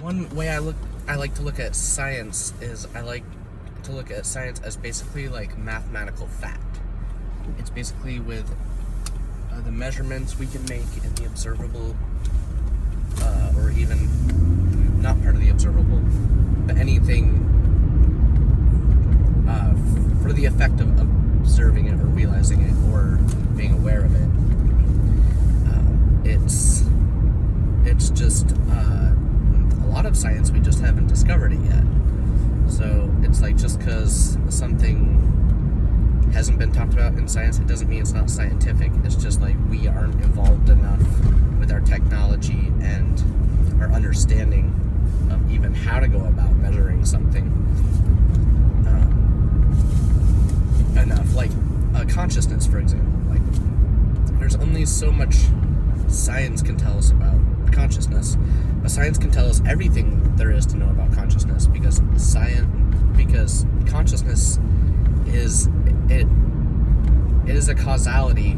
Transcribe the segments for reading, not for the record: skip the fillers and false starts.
one way I like to look at science is I like to look at science as basically like mathematical fact. It's basically with the measurements we can make in the observable, or even not part of the observable, but anything for the effect of observing it or realizing it or being aware of it. It's just a lot of science we just haven't discovered it yet. So it's like just because something hasn't been talked about in science, it doesn't mean it's not scientific. It's just like we aren't evolved enough with our technology and our understanding of even how to go about measuring something enough. Like consciousness, for example. Like there's only so much science can tell us about consciousness. But science can tell us everything there is to know about consciousness because consciousness is it is a causality.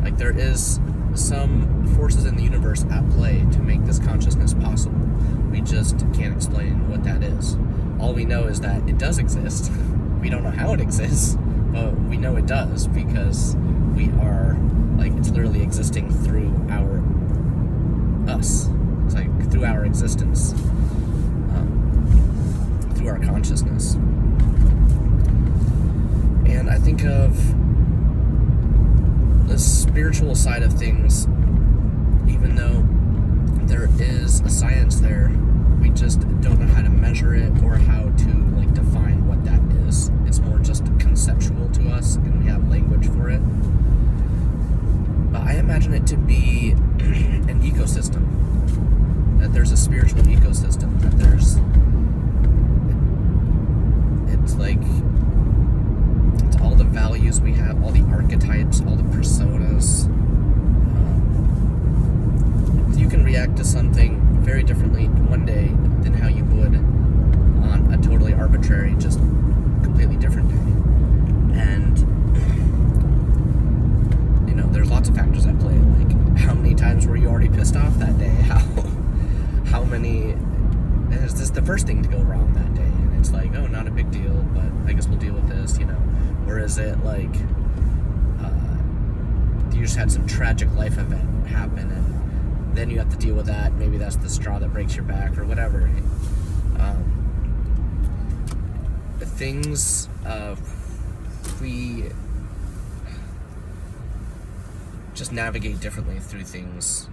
Like there is some forces in the universe at play to make this consciousness possible. We just can't explain what that is. All we know is that it does exist. We don't know how it exists, but we know it does because we are, like, it's literally existing through us. It's like through our existence, through our consciousness. And I think of the spiritual side of things, even though there is a science there, we just don't know how to measure it or how to like define what that is. It's more just conceptual to us, and we have language for it. But I imagine it to be an ecosystem. That there's a spiritual ecosystem. That there's, it's like, it's all the values we have, all the archetypes, all the personas. You can react to something very differently one day than how you would on a totally arbitrary, just completely different day. And, you know, there's lots of factors at play, like how many times were you already pissed off that day? How many, is this the first thing to go wrong that day? And it's like, oh, not a big deal, but I guess we'll deal with this, you know. Or is it like, you just had some tragic life event happen and then you have to deal with that. Maybe that's the straw that breaks your back or whatever. Things we just navigate differently through things,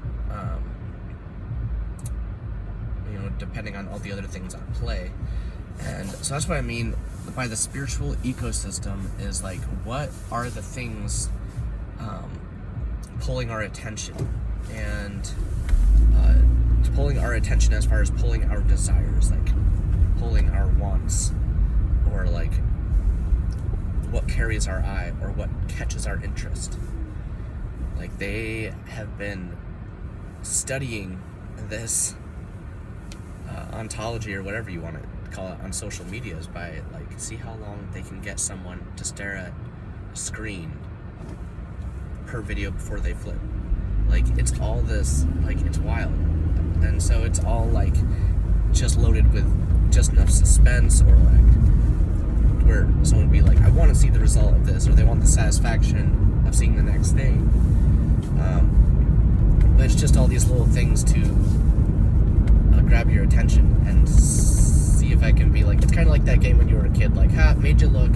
you know, depending on all the other things at play. And so that's what I mean by the spiritual ecosystem is like, what are the things pulling our attention, and pulling our attention as far as pulling our desires, like pulling our wants, or like what carries our eye or what catches our interest. Like they have been studying this ontology or whatever you want to call it on social medias by like see how long they can get someone to stare at a screen per video before they flip. Like it's all this, like it's wild. And so it's all like just loaded with just enough suspense, or like where someone would be like, I want to see the result of this, or they want the satisfaction of seeing the next thing. But it's just all these little things to grab your attention and see if I can be like, it's kind of like that game when you were a kid, like, made you look.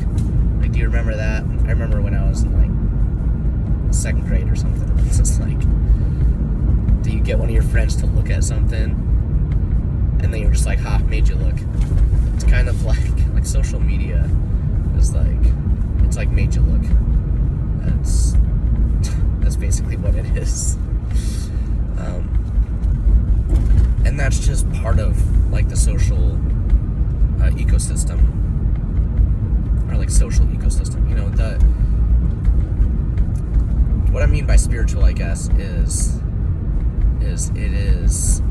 Like, do you remember that? I remember when I was in like second grade or something. It's just like, do you get one of your friends to look at something and then you're just like, made you look. It's kind of like social media is like, it's like made you look. That's basically what it is. And that's just part of like the social ecosystem, or like social ecosystem. You know, what I mean by spiritual, I guess, is it is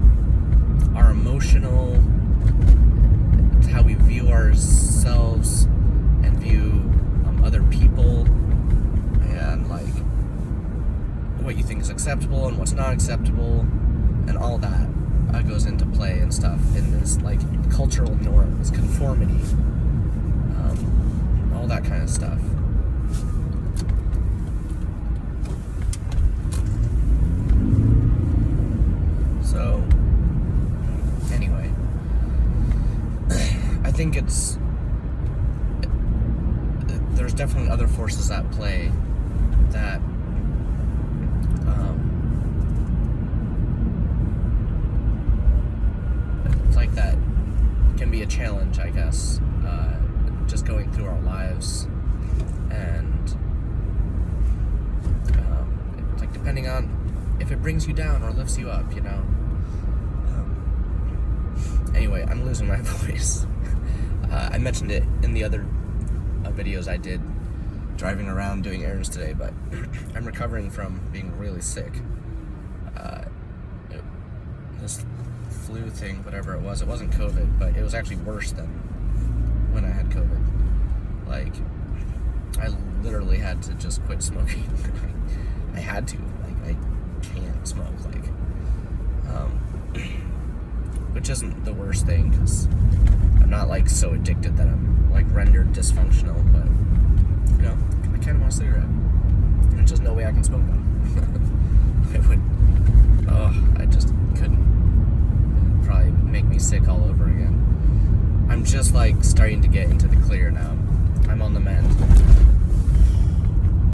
our emotional, it's how we view ourselves and view other people, and like what you think is acceptable and what's not acceptable, and all that goes into play. play and stuff in this like cultural norms, conformity, all that kind of stuff. So anyway, I think there's definitely other forces at play that like that can be a challenge, I guess, just going through our lives, and like depending on if it brings you down or lifts you up, you know. Anyway, I'm losing my voice. I mentioned it in the other videos I did driving around doing errands today, but I'm recovering from being really sick. This flu thing, whatever it wasn't COVID, but it was actually worse than when I had COVID. Like, I literally had to just quit smoking. I had to. Like, I can't smoke. Like, which isn't the worst thing, because I'm not like so addicted that I'm like rendered dysfunctional, but you know, I kind of want a cigarette. There's just no way I can smoke one. I just couldn't. It'd probably make me sick all over again. I'm just like starting to get into the clear now. I'm on the mend.